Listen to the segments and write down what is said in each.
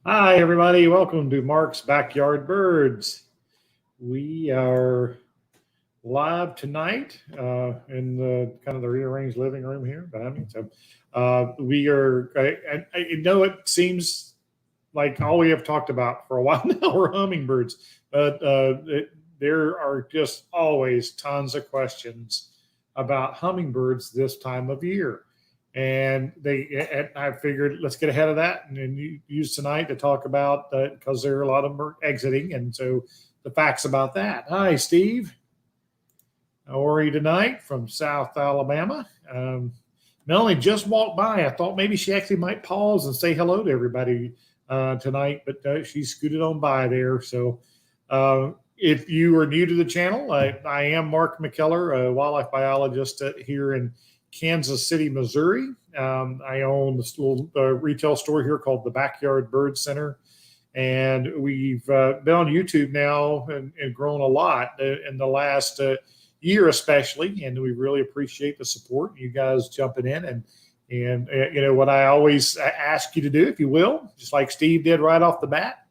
Hi, everybody. Welcome to Mark's Backyard Birds. We are live tonight in the kind of the rearranged living room here behind me. So we are. I know it seems like all we have talked about for a while now are hummingbirds, but there are just always tons of questions about hummingbirds this time of year. And I figured let's get ahead of that and use tonight to talk about because there are a lot of them are exiting, and so the facts about that. Hi, Steve. How are you tonight from South Alabama? Melanie just walked by. I thought maybe she actually might pause and say hello to everybody tonight, but she scooted on by there. So if you are new to the channel, I am Mark McKellar, a wildlife biologist here in Kansas City, Missouri. I own this little retail store here called the Backyard Bird Center. And we've been on YouTube now and grown a lot in the last year, especially. And we really appreciate the support, you guys jumping in. And you know, what I always ask you to do, if you will, just like Steve did right off the bat,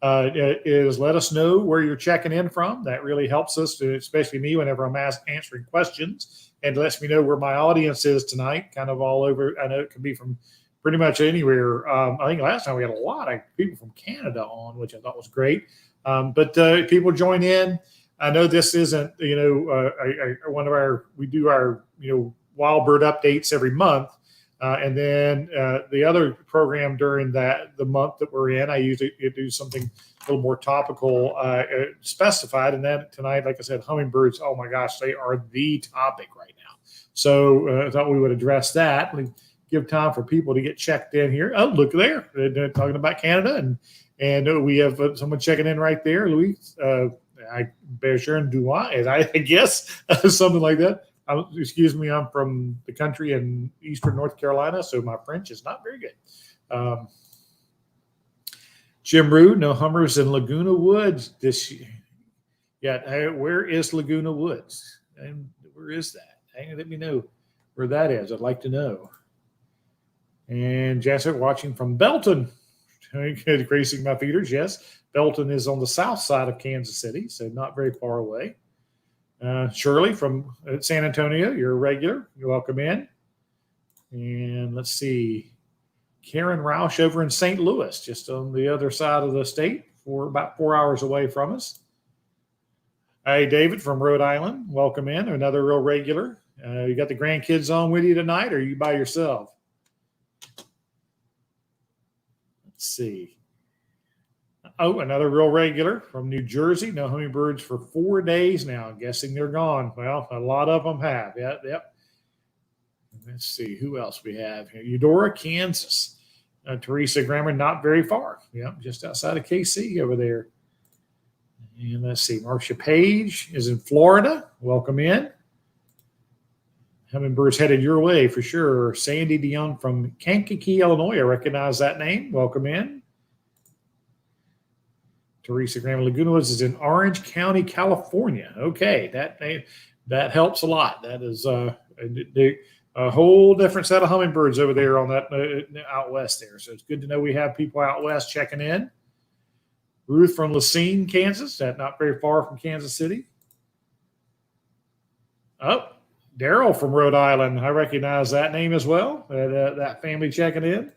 is let us know where you're checking in from. That really helps us, especially me, whenever I'm answering questions, and lets me know where my audience is tonight, kind of all over. I know it can be from pretty much anywhere. I think last time we had a lot of people from Canada on, which I thought was great. But people join in. I know this isn't, you know, one of we do our, you know, wild bird updates every month. And then the other program during the month that we're in, I usually do something a little more topical, specified. And then tonight, like I said, hummingbirds, oh my gosh, they are the topic right now. So I thought we would address that. We give time for people to get checked in here. Oh, look there. They're talking about Canada. And we have someone checking in right there, Louis. Bergeron Duai, I guess, something like that. Excuse me, I'm from the country in eastern North Carolina, so my French is not very good. Jim Rue, no hummers in Laguna Woods this year. Yeah, where is Laguna Woods? And where is that? Let me know where that is. I'd like to know. And Jessica watching from Belton, gracing my feeders. Yes, Belton is on the south side of Kansas City, so not very far away. Shirley from San Antonio, you're a regular. You're welcome in. And let's see, Karen Roush over in St. Louis, just on the other side of the state, about 4 hours away from us. Hey, David from Rhode Island, welcome in. Another real regular. You got the grandkids on with you tonight, or are you by yourself? Let's see. Oh, another real regular from New Jersey. No hummingbirds for 4 days now. I'm guessing they're gone. Well, a lot of them have. Yep. Let's see who else we have here. Eudora, Kansas. Teresa Grammer, not very far. Yep, just outside of KC over there. And let's see, Marcia Page is in Florida. Welcome in. Hummingbirds headed your way for sure. Sandy DeYoung from Kankakee, Illinois. I recognize that name. Welcome in. Teresa Graham, Laguna Woods is in Orange County, California. Okay, that helps a lot. That is a whole different set of hummingbirds over there on that out west there. So it's good to know we have people out west checking in. Ruth from Racine, Kansas. That's not very far from Kansas City. Oh, Daryl from Rhode Island. I recognize that name as well. That family checking in.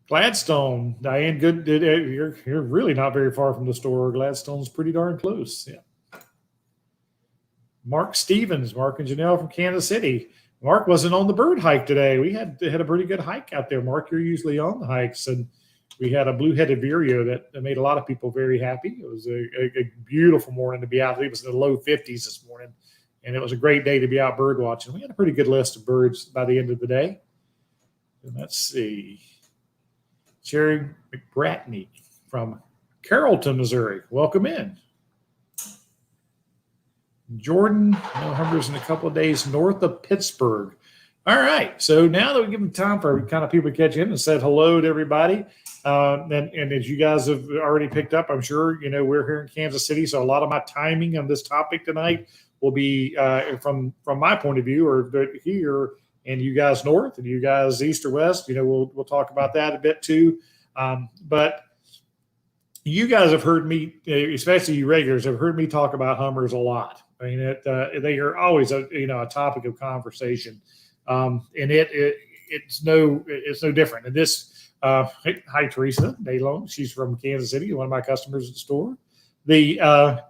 Gladstone, Diane, good. You're really not very far from the store. Gladstone's pretty darn close. Yeah. Mark Stevens, Mark and Janelle from Kansas City. Mark wasn't on the bird hike today. We had a pretty good hike out there. Mark, you're usually on the hikes, and we had a blue-headed vireo that made a lot of people very happy. It was a beautiful morning to be out. It was in the low 50s this morning, and it was a great day to be out bird watching. We had a pretty good list of birds by the end of the day. And let's see. Jerry McBratney from Carrollton, Missouri. Welcome in. Jordan, no hummers in a couple of days north of Pittsburgh. All right. So now that we give them time for kind of people to catch in and said hello to everybody. And as you guys have already picked up, I'm sure, you know, we're here in Kansas City. So a lot of my timing on this topic tonight will be from my point of view, or here and you guys north and you guys east or west. We'll talk about that a bit too. But you guys have heard me, especially you regulars, have heard me talk about hummers a lot. I mean, they are always a topic of conversation, and it's no different. And this, hi Teresa Daylon, she's from Kansas City, one of my customers at the store. The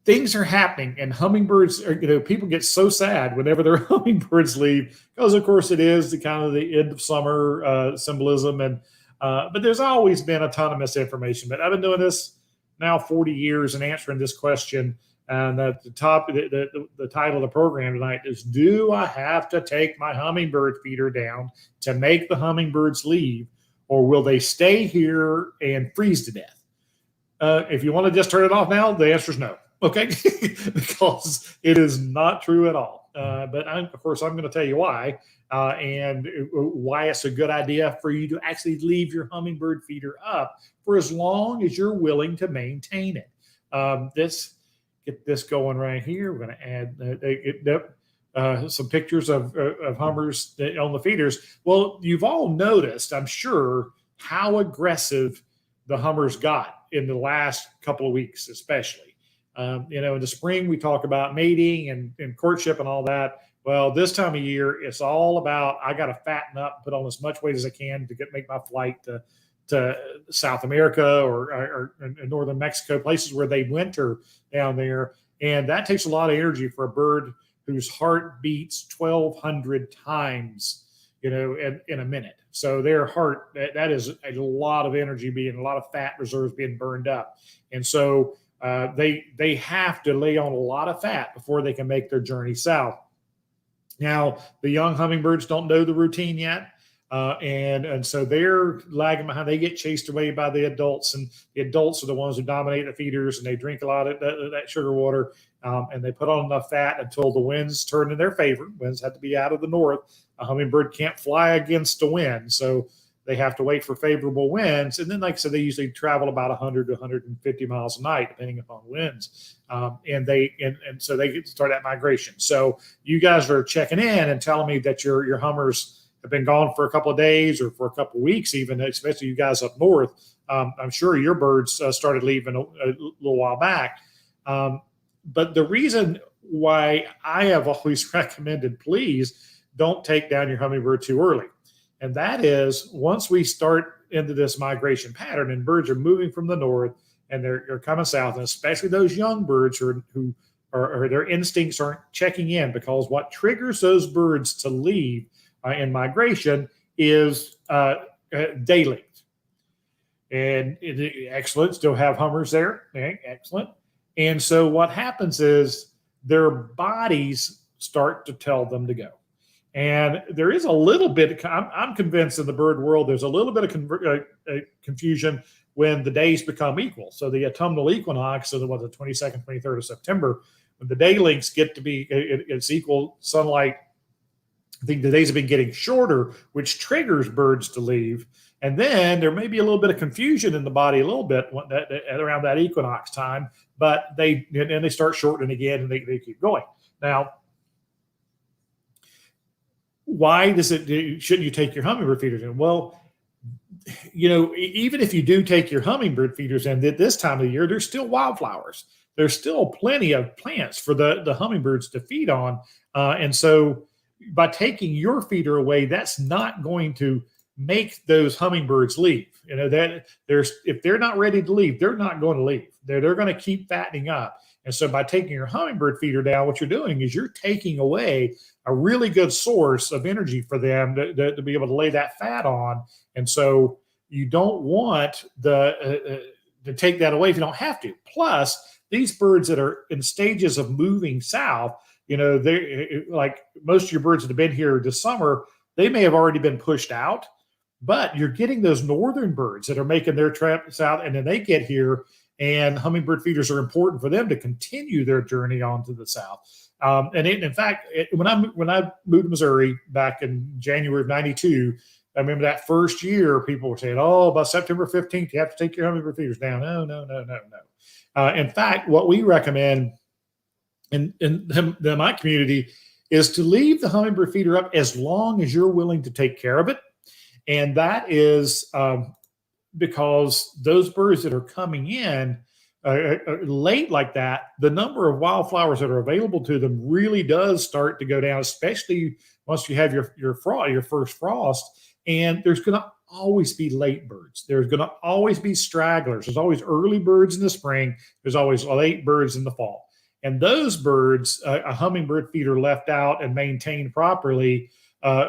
things are happening, and hummingbirds are, people get so sad whenever their hummingbirds leave, because of course it is the kind of the end of summer symbolism, and but there's always been a ton of misinformation. But I've been doing this now 40 years and answering this question. And the title of the program tonight is, do I have to take my hummingbird feeder down to make the hummingbirds leave, or will they stay here and freeze to death? If you want to just turn it off now, the answer is no. Okay, because it is not true at all. But of course, I'm going to tell you why, and why it's a good idea for you to actually leave your hummingbird feeder up for as long as you're willing to maintain it. Get this going right here. We're going to add some pictures of hummers on the feeders. Well, you've all noticed, I'm sure, how aggressive the hummers got in the last couple of weeks, especially. In the spring, we talk about mating and courtship and all that. Well, this time of year, it's all about, I got to fatten up, put on as much weight as I can to make my flight to South America or northern Mexico, places where they winter down there. And that takes a lot of energy for a bird whose heart beats 1,200 times, in a minute. So their heart, that is a lot of energy a lot of fat reserves being burned up. And so they have to lay on a lot of fat before they can make their journey south. Now, the young hummingbirds don't know the routine yet. And so they're lagging behind. They get chased away by the adults, and the adults are the ones who dominate the feeders, and they drink a lot of that sugar water, and they put on enough fat until the winds turn in their favor. Winds have to be out of the north. A hummingbird can't fly against the wind, so they have to wait for favorable winds. And then, like I said, they usually travel about 100 to 150 miles a night, depending upon winds. And so they get to start that migration. So you guys are checking in and telling me that your hummers have been gone for a couple of days or for a couple of weeks, even, especially you guys up north. I'm sure your birds started leaving a little while back. But the reason why I have always recommended, please don't take down your hummingbird too early. And that is, once we start into this migration pattern and birds are moving from the north and they're coming south, and especially those young birds who are their instincts aren't checking in, because what triggers those birds to leave in migration is day length. And excellent, still have hummers there. Okay, excellent. And so what happens is their bodies start to tell them to go. And there is a little bit, I'm convinced in the bird world, there's a little bit of confusion when the days become equal. So the autumnal equinox, so the 22nd, 23rd of September, when the day lengths get to be, it's equal sunlight, I think the days have been getting shorter, which triggers birds to leave. And then there may be a little bit of confusion in the body a little bit around that equinox time, but they start shortening again, and they keep going. Now, why shouldn't you take your hummingbird feeders in? Well, even if you do take your hummingbird feeders in at this time of the year, there's still wildflowers. There's still plenty of plants for the hummingbirds to feed on. And so by taking your feeder away, that's not going to make those hummingbirds leave. If they're not ready to leave, they're not going to leave. They're going to keep fattening up. And so by taking your hummingbird feeder down, what you're doing is you're taking away a really good source of energy for them to be able to lay that fat on. And so you don't want to take that away if you don't have to. Plus, these birds that are in stages of moving south, they, like most of your birds that have been here this summer, they may have already been pushed out, but you're getting those northern birds that are making their trip south, and then they get here, and hummingbird feeders are important for them to continue their journey on to the south. In fact, when I moved to Missouri back in January of '92, I remember that first year, people were saying, "Oh, by September 15th, you have to take your hummingbird feeders down." No. In fact, what we recommend in my community is to leave the hummingbird feeder up as long as you're willing to take care of it. And that is because those birds that are coming in late like that, the number of wildflowers that are available to them really does start to go down, especially once you have your first frost. And there's going to always be late birds. There's going to always be stragglers. There's always early birds in the spring. There's always late birds in the fall. And those birds, a hummingbird feeder left out and maintained properly,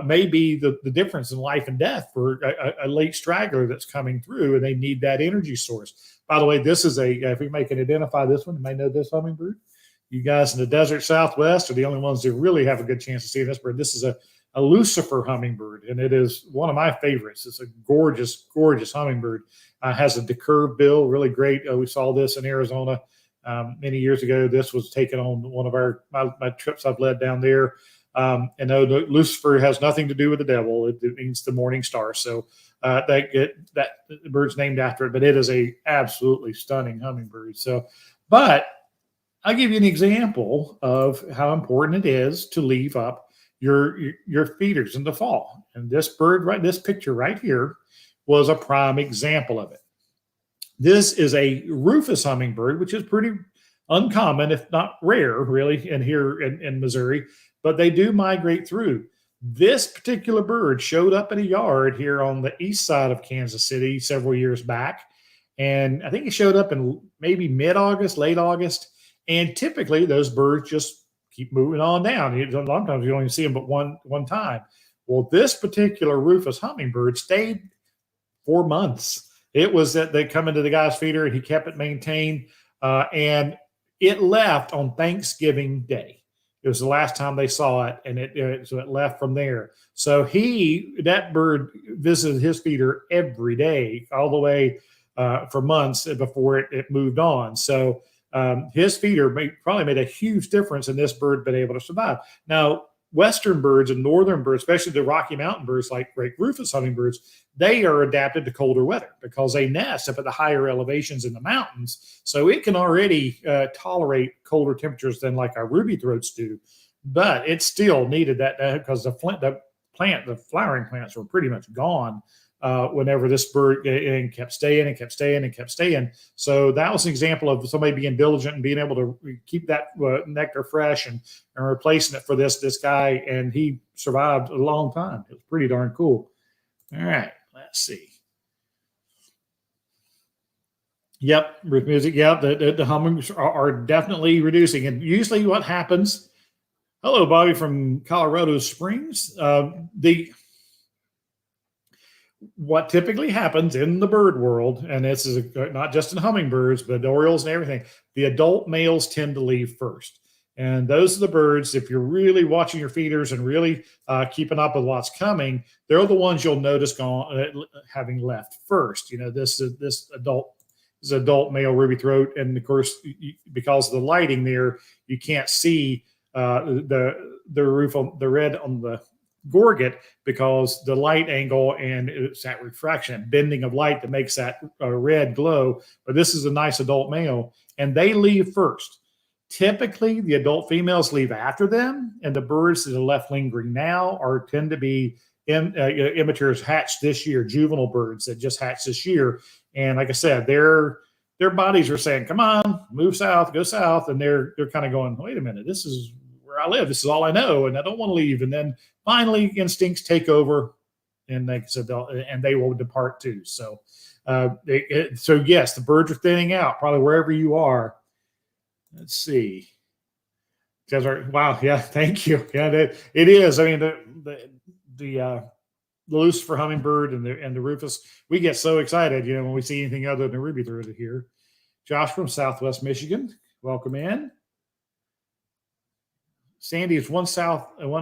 may be the difference in life and death for a late straggler that's coming through, and they need that energy source. By the way, this is if we can identify this one, you may know this hummingbird. You guys in the desert Southwest are the only ones that really have a good chance of seeing this bird. This is a Lucifer hummingbird, and it is one of my favorites. It's a gorgeous, gorgeous hummingbird. Has a decurved bill, really great. We saw this in Arizona many years ago. This was taken on one of my trips I've led down there. And no, Lucifer has nothing to do with the devil. It means the morning star. So that the bird's named after it, but it is a absolutely stunning hummingbird. So, but I'll give you an example of how important it is to leave up your feeders in the fall. And this bird, this picture right here was a prime example of it. This is a Rufous hummingbird, which is pretty uncommon, if not rare, really, here in Missouri. But they do migrate through. This particular bird showed up in a yard here on the east side of Kansas City several years back. And I think it showed up in maybe mid-August, late August. And typically those birds just keep moving on down. A lot of times you only see them but one time. Well, this particular Rufous hummingbird stayed 4 months. It was that they come into the guy's feeder and he kept it maintained. And it left on Thanksgiving Day. It was the last time they saw it, and so it left from there. So that bird visited his feeder every day, all the way for months before it moved on. So his feeder probably made a huge difference in this bird being able to survive. Now, western birds and northern birds, especially the Rocky Mountain birds like great Rufous hummingbirds, they are adapted to colder weather because they nest up at the higher elevations in the mountains. So it can already tolerate colder temperatures than like our ruby-throats do. But it still needed that because the flowering plants were pretty much gone whenever this bird kept staying and kept staying and kept staying. So that was an example of somebody being diligent and being able to keep that nectar fresh and replacing it for this guy. And he survived a long time. It was pretty darn cool. All right, let's see. Yep, roof music. Yep, the hummings are definitely reducing. And usually what happens, hello, Bobby from Colorado Springs. What typically happens in the bird world, and this is not just in hummingbirds, but orioles and everything, the adult males tend to leave first. And those are the birds, if you're really watching your feeders and really keeping up with what's coming, they're the ones you'll notice having left first. You know, this adult male ruby throat, and of course, because of the lighting there, you can't see the roof on the red on the gorget because the light angle and it's that refraction, bending of light that makes that red glow. But this is a nice adult male, and they leave first. Typically, the adult females leave after them, and the birds that are left lingering now tend to be immatures hatched this year, juvenile birds that just hatched this year. And like I said, their bodies are saying, "Come on, move south, go south," and they're kind of going, "Wait a minute, this is where I live. This is all I know, and I don't want to leave." And then finally, instincts take over, and they will depart too. So, yes, the birds are thinning out, probably wherever you are. Let's see. Wow, yeah, thank you. Yeah, it is. I mean, the Lucifer hummingbird and the Rufous, we get so excited, when we see anything other than ruby-throated here. Josh from Southwest Michigan, welcome in. Sandy is 1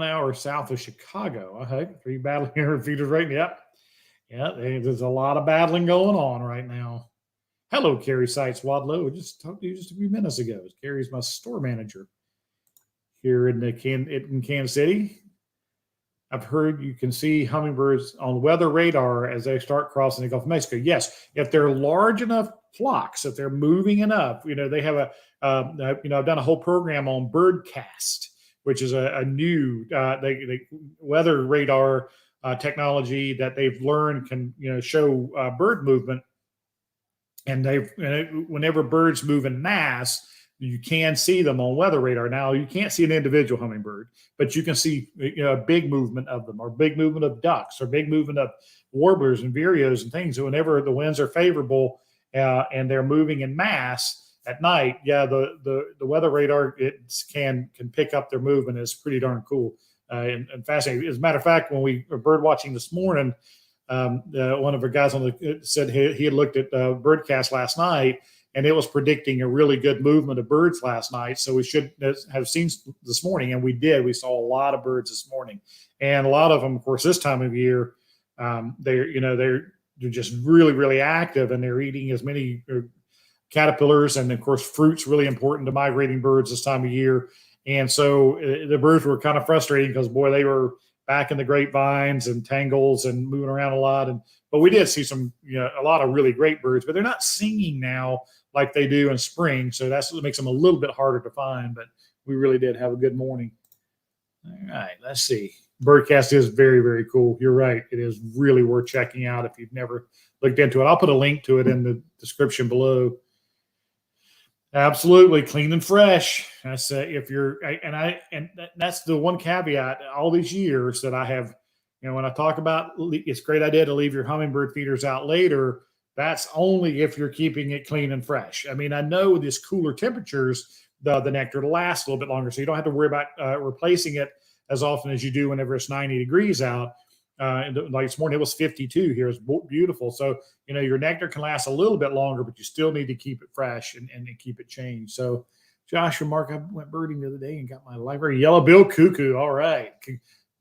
hour south of Chicago. Are you battling your feeders right now? Yeah, there's a lot of battling going on right now. Hello, Carrie Seitz Wadlow. I just talked to you just a few minutes ago. Carrie's my store manager here in Kansas City. I've heard you can see hummingbirds on weather radar as they start crossing the Gulf of Mexico. Yes, if they're large enough flocks, if they're moving enough, they have I've done a whole program on birdcast, which is a new weather radar technology that they've learned can show bird movement. And whenever birds move in mass, you can see them on weather radar. Now you can't see an individual hummingbird, but you can see a big movement of them, or big movement of ducks, or big movement of warblers and vireos and things. So whenever the winds are favorable and they're moving in mass at night, the weather radar can pick up their movement. It's pretty darn cool and fascinating. As a matter of fact, when we were bird watching this morning, one of our guys said he had looked at Birdcast last night, and it was predicting a really good movement of birds last night. So we should have seen this morning, and we did. We saw a lot of birds this morning, and a lot of them, of course, this time of year, they're just really, really active, and they're eating as many caterpillars, and of course, fruit's really important to migrating birds this time of year. And so the birds were kind of frustrating because, boy, they were back in the grapevines and tangles and moving around a lot. But we did see a lot of really great birds, but they're not singing now like they do in spring. So that's what makes them a little bit harder to find, but we really did have a good morning. All right, let's see. Birdcast is very, very cool. You're right. It is really worth checking out if you've never looked into it. I'll put a link to it in the description below. Absolutely clean and fresh. That's if you're, and that's the one caveat. All these years that I have, when I talk about it's a great idea to leave your hummingbird feeders out later. That's only if you're keeping it clean and fresh. I mean, I know with these cooler temperatures, the nectar will last a little bit longer, so you don't have to worry about replacing it as often as you do whenever it's 90 degrees out. Like this morning, it was 52 here. It's beautiful. So, your nectar can last a little bit longer, but you still need to keep it fresh and keep it changed. So, Josh and Mark, I went birding the other day and got my library yellow-billed cuckoo. All right.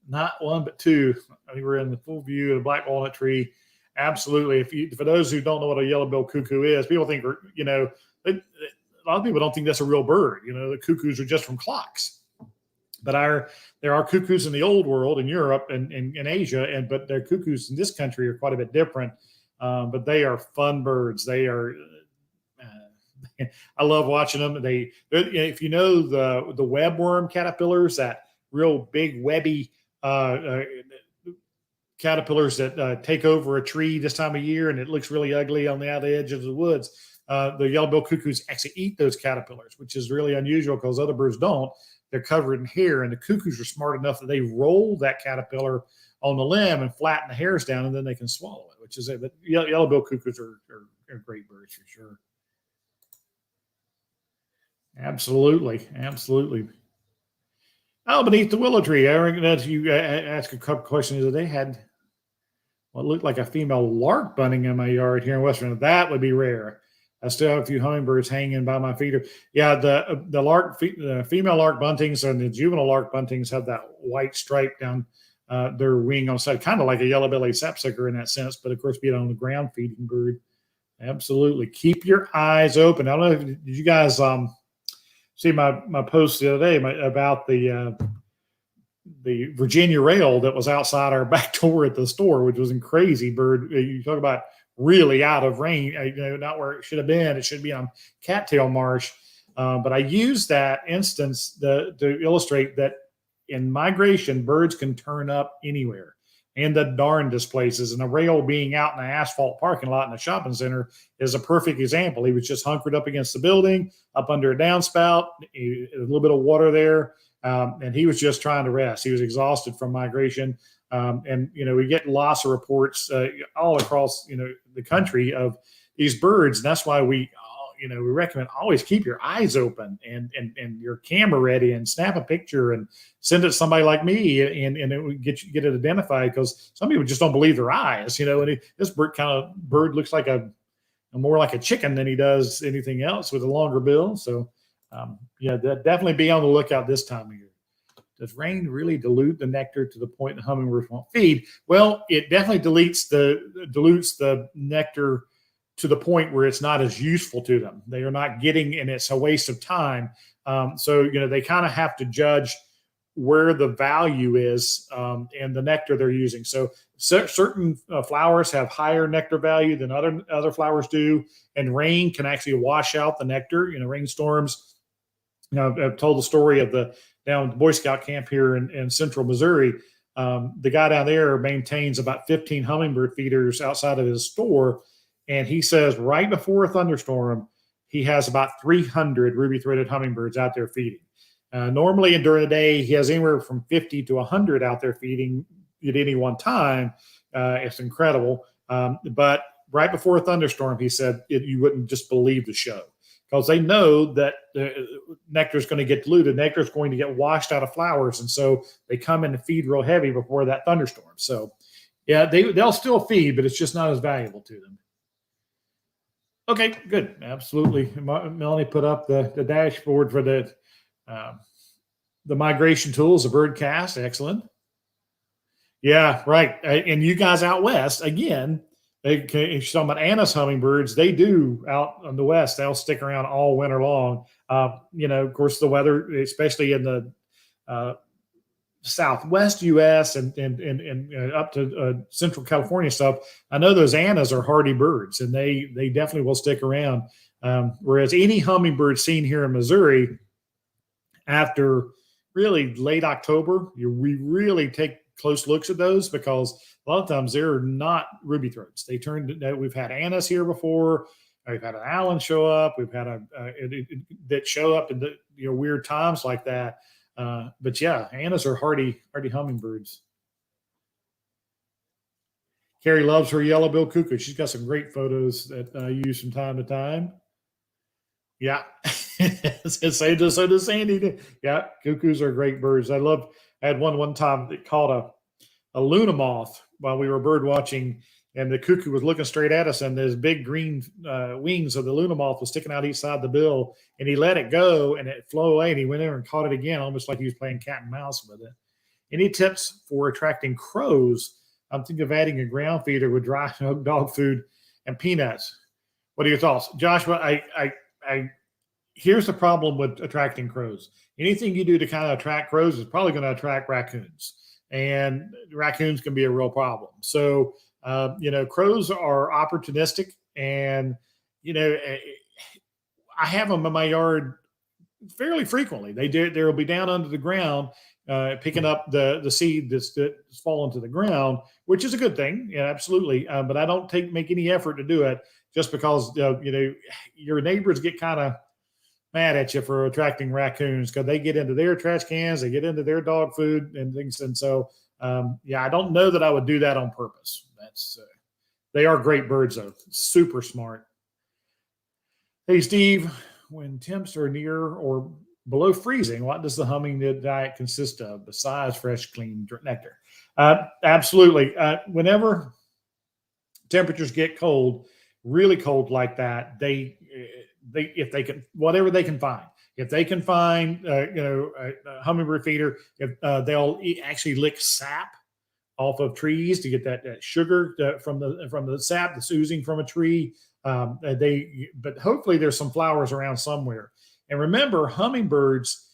Not one, but two. I think we're in the full view of the black walnut tree. Absolutely. For those who don't know what a yellow-billed cuckoo is, people think, a lot of people don't think that's a real bird. The cuckoos are just from clocks. But there are cuckoos in the old world, in Europe and in Asia, but their cuckoos in this country are quite a bit different. But they are fun birds. They are. I love watching them. If you know the webworm caterpillars, that real big webby caterpillars that take over a tree this time of year, and it looks really ugly on the outer edge of the woods. The yellow-billed cuckoos actually eat those caterpillars, which is really unusual because other birds don't. They're covered in hair, and the cuckoos are smart enough that they roll that caterpillar on the limb and flatten the hairs down, and then they can swallow it, which is it. But yellow-billed cuckoos are great birds for sure. Absolutely. Oh, beneath the willow tree. Aaron, you asked a couple questions. They had what looked like a female lark bunting in my yard here in Western. That would be rare. I still have a few hummingbirds hanging by my feeder. Yeah, the female lark buntings and the juvenile lark buntings have that white stripe down their wing on the side, kind of like a yellow-bellied sapsucker in that sense, but of course being on the ground feeding bird. Absolutely. Keep your eyes open. I don't know did you guys see my post the other day about the Virginia rail that was outside our back door at the store, which was a crazy bird. You talk about really out of range, not where it should have been. It should be on cattail marsh. But I use that instance to illustrate that in migration, birds can turn up anywhere and the darndest places. And the rail being out in an asphalt parking lot in a shopping center is a perfect example. He was just hunkered up against the building, up under a downspout, a little bit of water there. And he was just trying to rest. He was exhausted from migration. And we get lots of reports all across the country of these birds, and that's why we recommend always keep your eyes open and your camera ready and snap a picture and send it to somebody like me and it would get it identified, because some people just don't believe their eyes. And this bird looks like more like a chicken than he does anything else, with a longer bill. So definitely be on the lookout this time of year. Does rain really dilute the nectar to the point the hummingbirds won't feed? Well, it definitely dilutes the nectar to the point where it's not as useful to them. They are not getting, and it's a waste of time. So they kind of have to judge where the value is and the nectar they're using. So certain flowers have higher nectar value than other flowers do, and rain can actually wash out the nectar. Rainstorms. I've told the story of the down at the Boy Scout camp here in central Missouri. The guy down there maintains about 15 hummingbird feeders outside of his store. And he says right before a thunderstorm, he has about 300 ruby-throated hummingbirds out there feeding. Normally, and during the day, he has anywhere from 50 to 100 out there feeding at any one time. It's incredible. But right before a thunderstorm, he said you wouldn't just believe the show, because they know that nectar is going to get diluted. Nectar is going to get washed out of flowers. And so they come in and feed real heavy before that thunderstorm. So, yeah, they'll still feed, but it's just not as valuable to them. Okay, good. Absolutely. Melanie put up the dashboard for the migration tools, the birdcast. Excellent. Yeah, right. And you guys out west, again, if you're talking about Anna's hummingbirds, they do out on the west. They'll stick around all winter long. Of course, the weather, especially in the Southwest U.S. and up to Central California stuff. I know those Annas are hardy birds, and they definitely will stick around. Whereas any hummingbird seen here in Missouri after really late October, we really take close looks at those, because a lot of times they're not ruby throats. They we've had Annas here before. We've had an Allen show up. We've had that show up in the weird times like that. But yeah, Annas are hardy hummingbirds. Carrie loves her yellow-billed cuckoo. She's got some great photos that I use from time to time. Yeah. So does Sandy. Yeah, cuckoos are great birds. I had one time that caught a Luna moth while we were bird watching, and the cuckoo was looking straight at us, and those big green wings of the Luna moth was sticking out each side of the bill, and he let it go, and it flew away, and he went in and caught it again, almost like he was playing cat and mouse with it. Any tips for attracting crows? I'm thinking of adding a ground feeder with dry dog food and peanuts. What are your thoughts? Joshua, here's the problem with attracting crows. Anything you do to kind of attract crows is probably going to attract raccoons, and raccoons can be a real problem. So, crows are opportunistic, and, I have them in my yard fairly frequently. They'll be down under the ground, picking up the seed that's fallen to the ground, which is a good thing. Yeah, absolutely. But I don't make any effort to do it, just because, your neighbors get kind of mad at you for attracting raccoons, because they get into their trash cans, they get into their dog food and things. And so, I don't know that I would do that on purpose. They are great birds, though. Super smart. Hey, Steve, when temps are near or below freezing, what does the hummingbird diet consist of besides fresh, clean nectar? Absolutely. Whenever temperatures get cold, really cold like that, if they can, whatever they can find. If they can find, a hummingbird feeder, if they'll actually lick sap off of trees to get that sugar from the sap that's oozing from a tree. But hopefully there's some flowers around somewhere. And remember, hummingbirds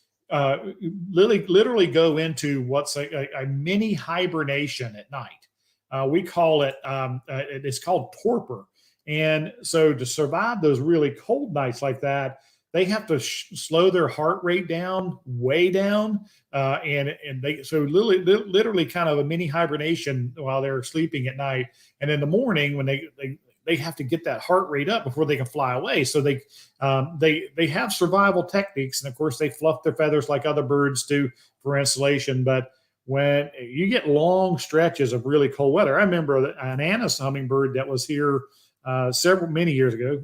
literally go into what's a mini hibernation at night. We call it, it's called torpor. And so to survive those really cold nights like that, they have to slow their heart rate down, way down. And they literally kind of a mini hibernation while they're sleeping at night. And in the morning, when they have to get that heart rate up before they can fly away. So they have survival techniques. And of course, they fluff their feathers like other birds do for insulation. But when you get long stretches of really cold weather, I remember an Anna's hummingbird that was here many years ago,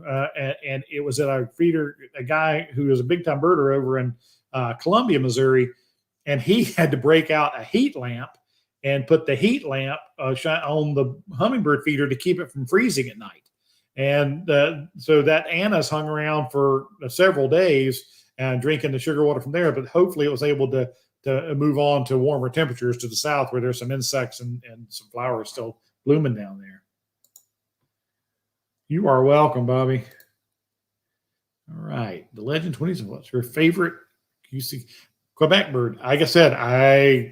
and it was at a guy who was a big time birder over in Columbia, Missouri, and he had to break out a heat lamp and put the heat lamp on the hummingbird feeder to keep it from freezing at night. And so that Anna's hung around for several days drinking the sugar water from there, but hopefully it was able to move on to warmer temperatures to the south, where there's some insects and some flowers still blooming down there. You are welcome, Bobby. All right. The Legend 20s. What's your favorite QC Quebec bird? Like I said, I've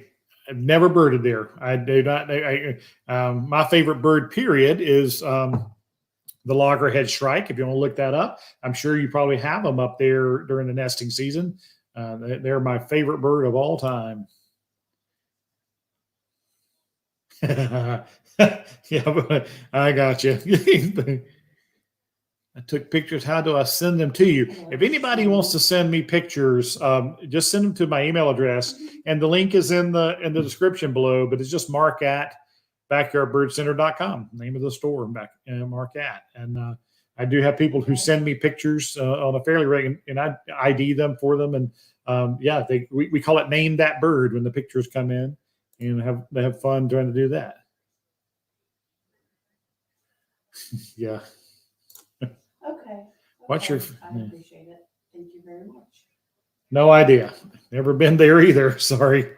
never birded there. I do not. My favorite bird, period, is the loggerhead shrike. If you want to look that up, I'm sure you probably have them up there during the nesting season. They're my favorite bird of all time. Yeah, but I got you. I took pictures. How do I send them to you? If anybody wants to send me pictures, just send them to my email address, and the link is in the description below. But it's just Mark at backyardbirdcenter.com, name of the store, Mark at. And I do have people who send me pictures on a fairly regular, and I ID them for them. And yeah, we call it Name That Bird when the pictures come in, and they have fun trying to do that. Yeah. Okay. What's your? I appreciate it. Thank you very much. No idea. Never been there either. Sorry.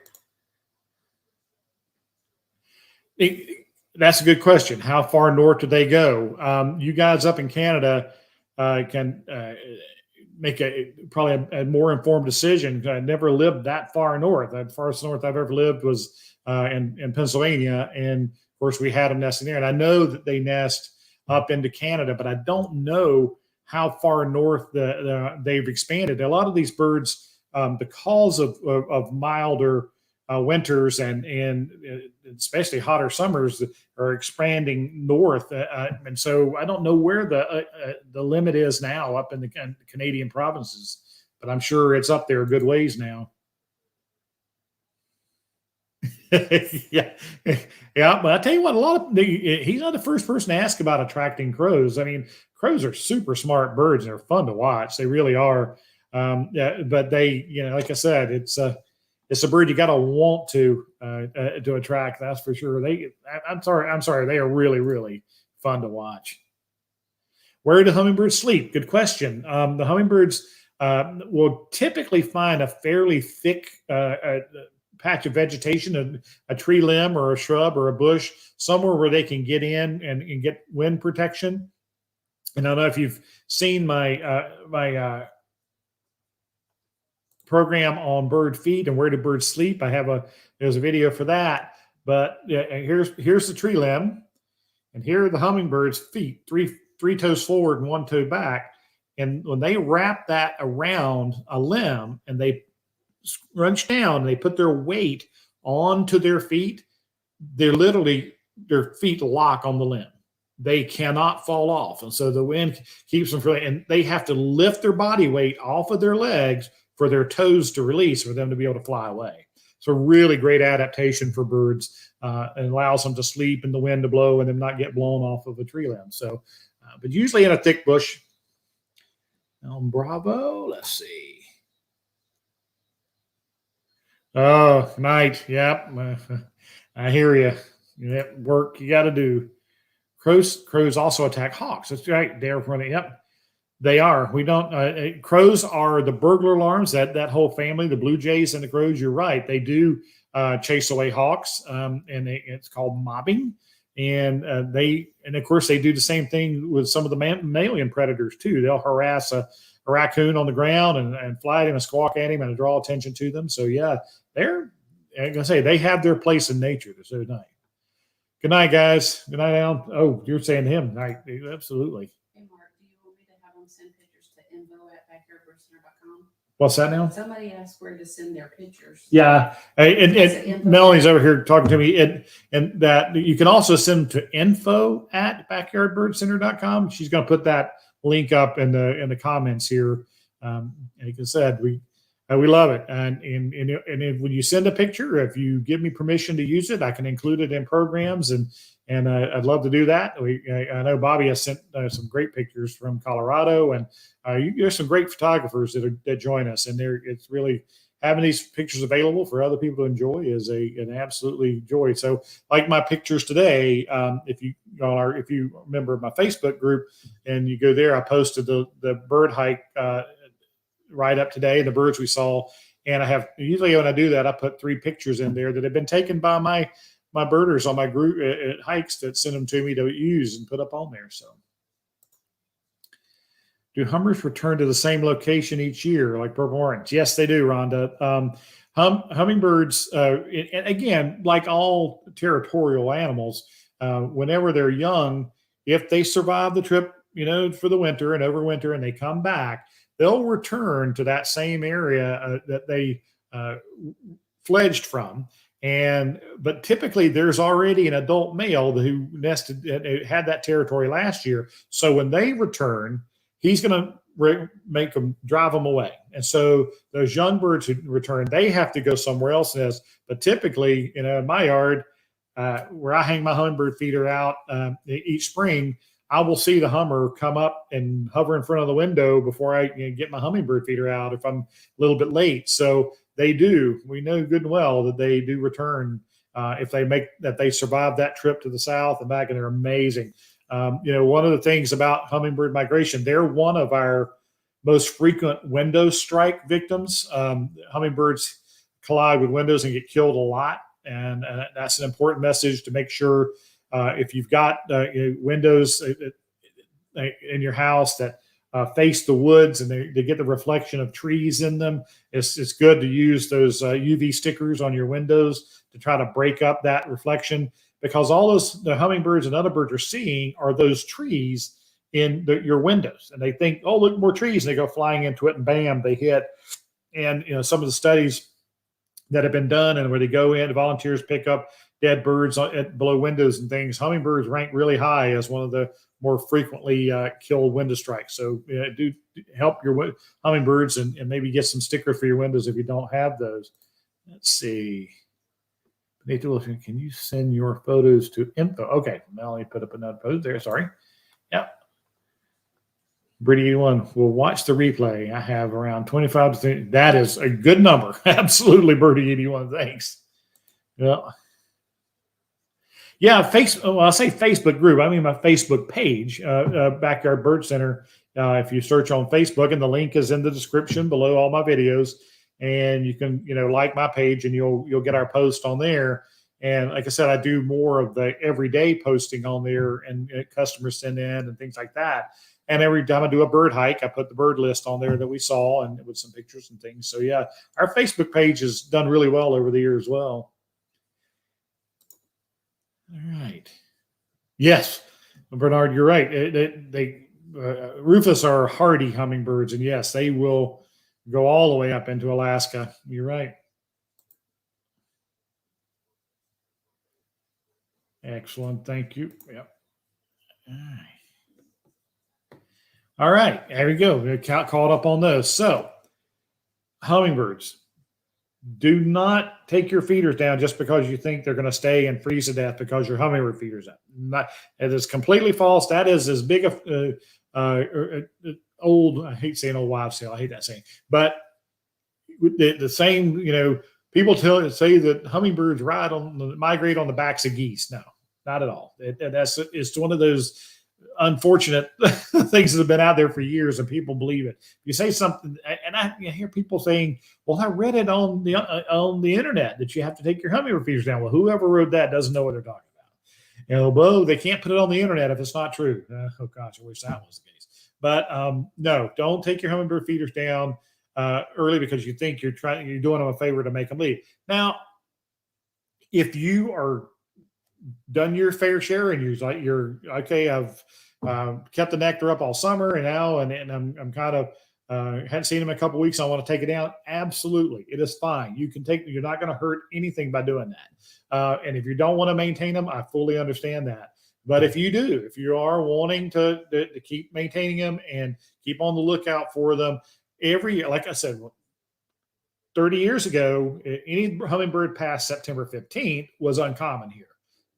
That's a good question. How far north do they go? You guys up in Canada can make probably a more informed decision. I never lived that far north. The farthest north I've ever lived was in Pennsylvania, and of course we had them nesting there. And I know that they nest up into Canada, but I don't know how far north they've expanded. A lot of these birds, because of milder winters and especially hotter summers, are expanding north, and so I don't know where the limit is now up in the Canadian provinces, but I'm sure it's up there a good ways now. Yeah, yeah. But I tell you what, he's not the first person to ask about attracting crows. I mean, crows are super smart birds and they're fun to watch. They really are. Yeah, but they, like I said, it's a bird you got to want to attract. That's for sure. I'm sorry. They are really, really fun to watch. Where do hummingbirds sleep? Good question. The hummingbirds will typically find a fairly thick patch of vegetation, a tree limb or a shrub or a bush, somewhere where they can get in and get wind protection. And I don't know if you've seen my program on bird feed and where do birds sleep. There's a video for that. But here's the tree limb, and here are the hummingbird's feet, three toes forward and one toe back. And when they wrap that around a limb and they scrunch down and they put their weight onto their feet, their feet lock on the limb. They cannot fall off. And so the wind keeps them from, and they have to lift their body weight off of their legs for their toes to release, for them to be able to fly away. So really great adaptation for birds, and allows them to sleep in the wind to blow and them not get blown off of a tree limb. So, but usually in a thick bush. Bravo, let's see. Oh, night. Yep. I hear you. Yep. Work you got to do. Crows also attack hawks. That's right. They're running. Yep. They are. We don't. Crows are the burglar alarms. That whole family, the blue jays and the crows. You're right. They do chase away hawks, and it's called mobbing. And of course they do the same thing with some of the mammalian predators too. They'll harass a raccoon on the ground and fly at him and squawk at him and draw attention to them. So yeah, they have their place in nature. So nice. Good night, guys. Good night, Alan. Oh, you're saying him. Night. Absolutely. Hey, Mark, do you want me to have them send pictures to info@backyardbirdcenter.com? What's that now? Somebody asked where to send their pictures. Yeah. And Melanie's over here talking to me. And that you can also send them to info@backyardbirdcenter.com. She's going to put that link up in the comments here. Like I said, we love it. And when you send a picture, if you give me permission to use it, I can include it in programs, and I'd love to do that. I know Bobby has sent some great pictures from Colorado, and there's some great photographers that join us, and it's really having these pictures available for other people to enjoy is an absolutely joy. So, like my pictures today, if you remember my Facebook group and you go there, I posted the bird hike right up today, the birds we saw, and usually when I do that, I put 3 pictures in there that have been taken by my birders on my group at hikes that send them to me to use and put up on there. So, do hummers return to the same location each year, like purple orange? Yes, they do, Rhonda. Hummingbirds, and again, like all territorial animals, whenever they're young, if they survive the trip, for the winter and overwinter, and they come back, they'll return to that same area that they fledged from. But typically there's already an adult male who nested, had that territory last year. So when they return, he's going to make them, drive them away. And so those young birds who return, they have to go somewhere else nest. But typically, in my yard, where I hang my hummingbird feeder out each spring, I will see the hummer come up and hover in front of the window before I get my hummingbird feeder out if I'm a little bit late. So they do. We know good and well that they do return if they survive that trip to the south and back, and they're amazing. One of the things about hummingbird migration, they're one of our most frequent window strike victims. Hummingbirds collide with windows and get killed a lot. And that's an important message to make sure if you've got windows in your house that face the woods and they get the reflection of trees in them, it's good to use those UV stickers on your windows to try to break up that reflection, because all the hummingbirds and other birds are seeing are those trees in your windows, and they think, oh, look, more trees, and they go flying into it, and bam, they hit. And some of the studies that have been done, and where they go in, volunteers pick up dead birds below windows and things. Hummingbirds rank really high as one of the more frequently killed window strikes. So do help your hummingbirds and maybe get some stickers for your windows if you don't have those. Let's see. Can you send your photos to info? Okay, Melanie put up another post there. Sorry. Yep. Brady 81 will watch the replay. I have around 25 to 30. That is a good number. Absolutely, Birdie 81. Thanks. Yeah. Yeah, I say Facebook group. I mean my Facebook page, Backyard Bird Center. If you search on Facebook, and the link is in the description below all my videos, and you can like my page, and you'll get our post on there. And like I said, I do more of the everyday posting on there, and customers send in and things like that. And every time I do a bird hike, I put the bird list on there that we saw, and with some pictures and things. So yeah, our Facebook page has done really well over the years as well. All right. Yes, Bernard, you're right. Rufous are hardy hummingbirds, and yes, they will go all the way up into Alaska. You're right. Excellent. Thank you. Yep. All right. All right, there we go. We're caught up on those. So, hummingbirds, do not take your feeders down just because you think they're going to stay and freeze to death because your hummingbird feeders up. It is completely false. That is as big a old, I hate saying old wives' tale. I hate that saying. But the same, people say that hummingbirds migrate on the backs of geese. No, not at all. It's one of those unfortunate things that have been out there for years, and people believe it. You say something, and I hear people saying, well, I read it on the internet that you have to take your hummingbird feeders down. Well, whoever wrote that doesn't know what they're talking about. They can't put it on the internet if it's not true. Oh gosh, I wish that was the case. But no, don't take your hummingbird feeders down early because you think you're doing them a favor to make them leave. Now, if you are done your fair share and you're okay, I've kept the nectar up all summer, and now and I'm kind of hadn't seen him in a couple of weeks, I want to take it down. Absolutely, it is fine. You're not going to hurt anything by doing that. And if you don't want to maintain them, I fully understand that. But if you are wanting to keep maintaining them and keep on the lookout for them, like I said, 30 years ago, any hummingbird past September 15th was uncommon here.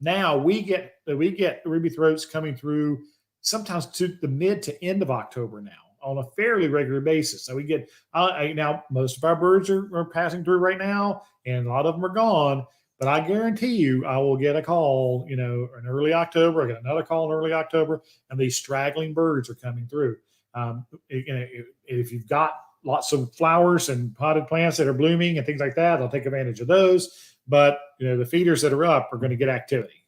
Now we get ruby throats coming through sometimes to the mid to end of October now on a fairly regular basis. So we get now most of our birds are passing through right now, and a lot of them are gone. But I guarantee you, I will get a call, in early October. I get another call in early October, and these straggling birds are coming through. If you've got lots of flowers and potted plants that are blooming and things like that, I'll take advantage of those. But the feeders that are up are going to get activity.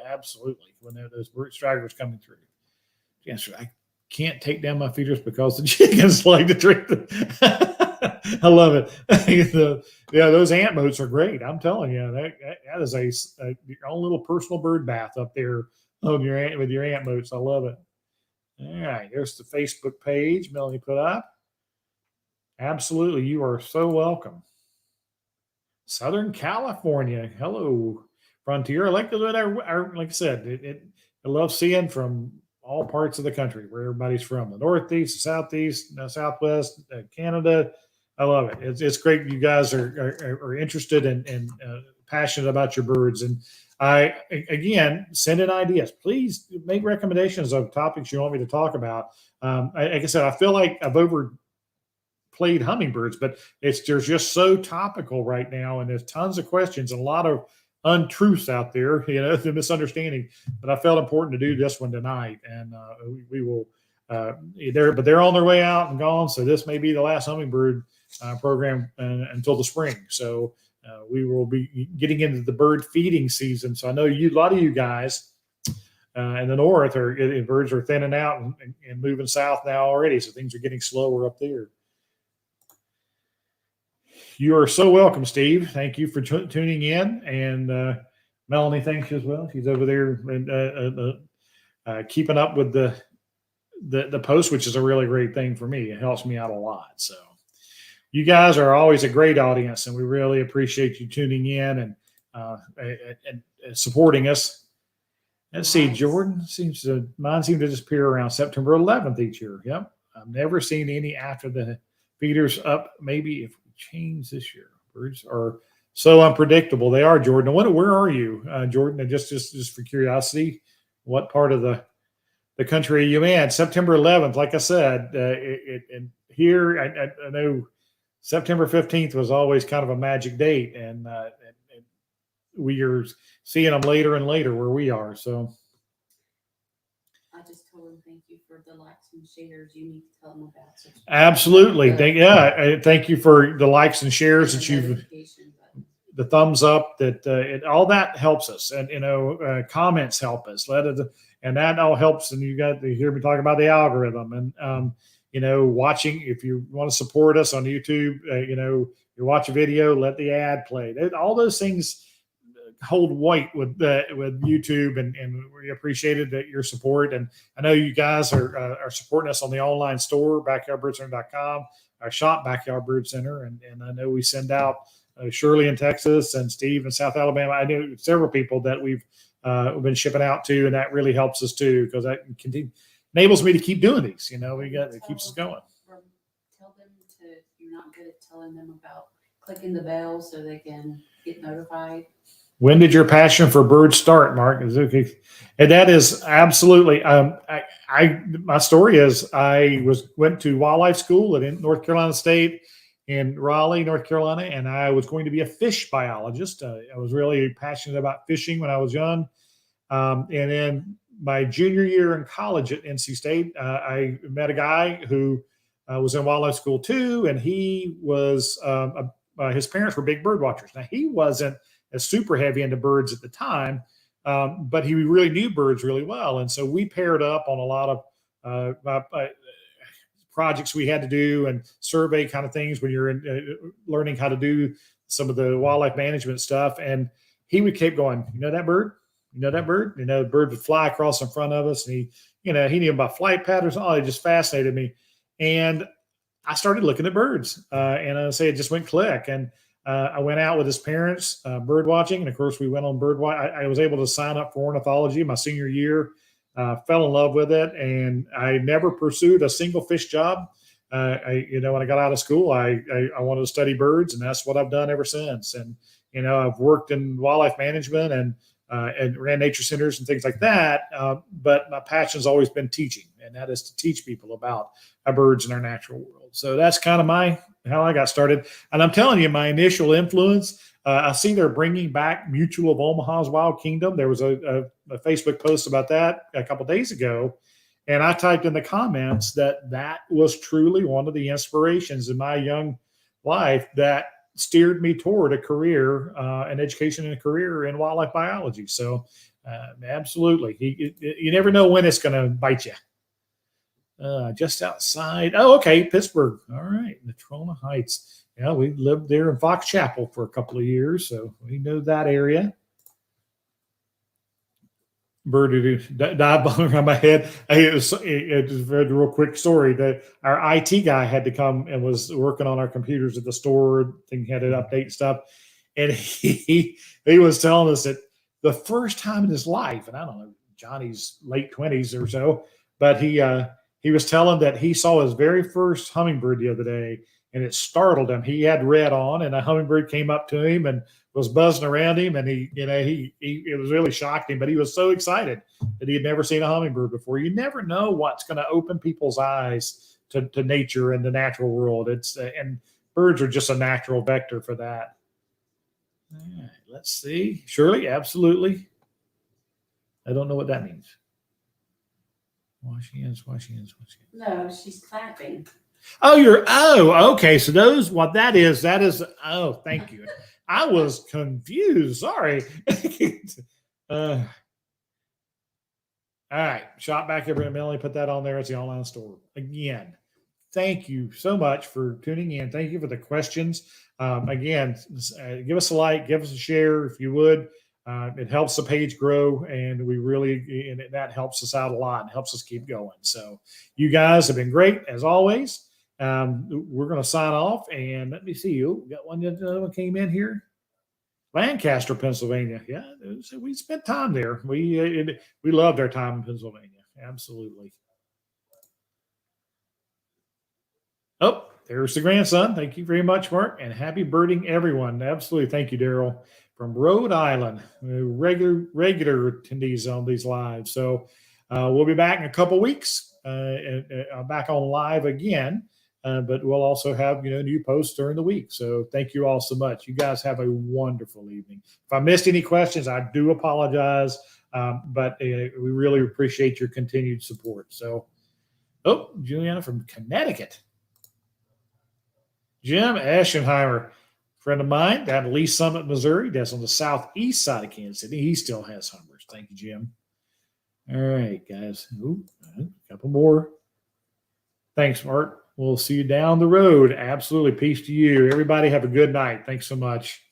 Absolutely, when those stragglers coming through. Yes, I can't take down my feeders because the chickens like to drink them. I love it. Those ant moats are great. I'm telling you, that is your own little personal bird bath up there with your ant moats. I love it. All right, there's the Facebook page Melanie put up. Absolutely. You are so welcome. Southern California. Hello, Frontier. I like to look at like I said, I love seeing from all parts of the country where everybody's from, the Northeast, the Southeast, the Southwest, Canada. I love it. It's great. You guys are interested and passionate about your birds. And again, send in ideas. Please make recommendations of topics you want me to talk about. Like I said, I feel like I've overplayed hummingbirds, but they're just so topical right now, and there's tons of questions and a lot of untruths out there, the misunderstanding. But I felt important to do this one tonight, and we will. They're on their way out and gone, so this may be the last hummingbird program until the spring. So we will be getting into the bird feeding season. So I know a lot of you guys in the north birds are thinning out and moving south now already. So things are getting slower up there. You are so welcome, Steve. Thank you for tuning in. And Melanie, thanks as well. She's over there and keeping up with the post, which is a really great thing for me. It helps me out a lot. So you guys are always a great audience, and we really appreciate you tuning in and supporting us. Let's see, Jordan mine seems to disappear around September 11th each year. Yep. I've never seen any after the feeders up. Maybe if we change this year, birds are so unpredictable. They are, Jordan. Where are you, Jordan? And just for curiosity, what part of the country are you in? September 11th, like I said, and here I know September 15th was always kind of a magic date, and we are seeing them later and later where we are. So I just told them thank you for the likes and shares. You need to tell them about it. Absolutely. Thank you for the likes and shares that you've the thumbs up that all that helps us, and comments help us. And that all helps. And you got to hear me talk about the algorithm and watching. If you want to support us on YouTube, you watch a video, let the ad play. All those things hold weight with YouTube, and we appreciated your support. And I know you guys are supporting us on the online store, backyardbirdcenter.com, our shop, Backyard Bird Center, and I know we send out Shirley in Texas and Steve in South Alabama. I know several people that we've been shipping out to, and that really helps us too, because that enables me to keep doing these. It keeps us going. Tell them you're not good at telling them about clicking the bell so they can get notified. When did your passion for birds start, Mark? And that is absolutely. My story is I went to wildlife school at North Carolina State in Raleigh, North Carolina, and I was going to be a fish biologist. I was really passionate about fishing when I was young, and then my junior year in college at NC State, I met a guy who was in wildlife school too, and he was his parents were big bird watchers. Now he wasn't as super heavy into birds at the time, but he really knew birds really well, and so we paired up on a lot of projects we had to do and survey kind of things when you're learning how to do some of the wildlife management stuff. And he would keep going, that bird? That bird? The bird would fly across in front of us, and he knew about flight patterns. Oh, it just fascinated me. And I started looking at birds, and I say it just went click. And I went out with his parents bird watching, and of course we went on bird watch. I was able to sign up for ornithology my senior year. Fell in love with it, and I never pursued a single fish job. When I got out of school, I wanted to study birds, and that's what I've done ever since. And I've worked in wildlife management and ran nature centers and things like that. But my passion has always been teaching, and that is to teach people about our birds in our natural world. So that's kind of how I got started. And I'm telling you, my initial influence, I see they're bringing back Mutual of Omaha's Wild Kingdom. There was a Facebook post about that a couple of days ago. And I typed in the comments that was truly one of the inspirations in my young life that steered me toward a career, an education and a career in wildlife biology. So absolutely. You never know when it's going to bite you. Just outside. Oh, okay. Pittsburgh. All right. Natrona Heights. Yeah, we lived there in Fox Chapel for a couple of years, so we know that area. bird who dive bomb around my head. It was a real quick story that our IT guy had to come and was working on our computers at the store. Thing had to update stuff, and he was telling us that the first time in his life, and I don't know, Johnny's late 20s or so, but he was telling that he saw his very first hummingbird the other day, and it startled him. He had red on, and a hummingbird came up to him and was buzzing around him, and he it was really shocked him, but he was so excited that he had never seen a hummingbird before. You never know what's going to open people's eyes to nature and the natural world. It's and birds are just a natural vector for that. All right, let's see. Shirley, absolutely. I don't know what that means. Wash hands, wash hands, wash hands. No, she's clapping. Oh, okay. So what that is, oh, thank you. I was confused. Sorry. All right. Shop back every Melanie put that on there. It's the online store. Again, thank you so much for tuning in. Thank you for the questions. Again, give us a like, give us a share if you would. It helps the page grow, and that helps us out a lot and helps us keep going. So you guys have been great as always. We're going to sign off, and let me see. We got one came in here. Lancaster, Pennsylvania. Yeah, we spent time there. We loved our time in Pennsylvania. Absolutely. Oh, there's the grandson. Thank you very much, Mark, and happy birding, everyone. Absolutely. Thank you, Daryl, from Rhode Island. Regular attendees on these lives. So we'll be back in a couple weeks. Back on live again. But we'll also have new posts during the week. So thank you all so much. You guys have a wonderful evening. If I missed any questions, I do apologize. But we really appreciate your continued support. So, Juliana from Connecticut. Jim Eschenheimer, friend of mine, down at Lee Summit, Missouri. That's on the southeast side of Kansas City. He still has hummers. Thank you, Jim. All right, guys. A couple more. Thanks, Mark. We'll see you down the road. Absolutely. Peace to you. Everybody have a good night. Thanks so much.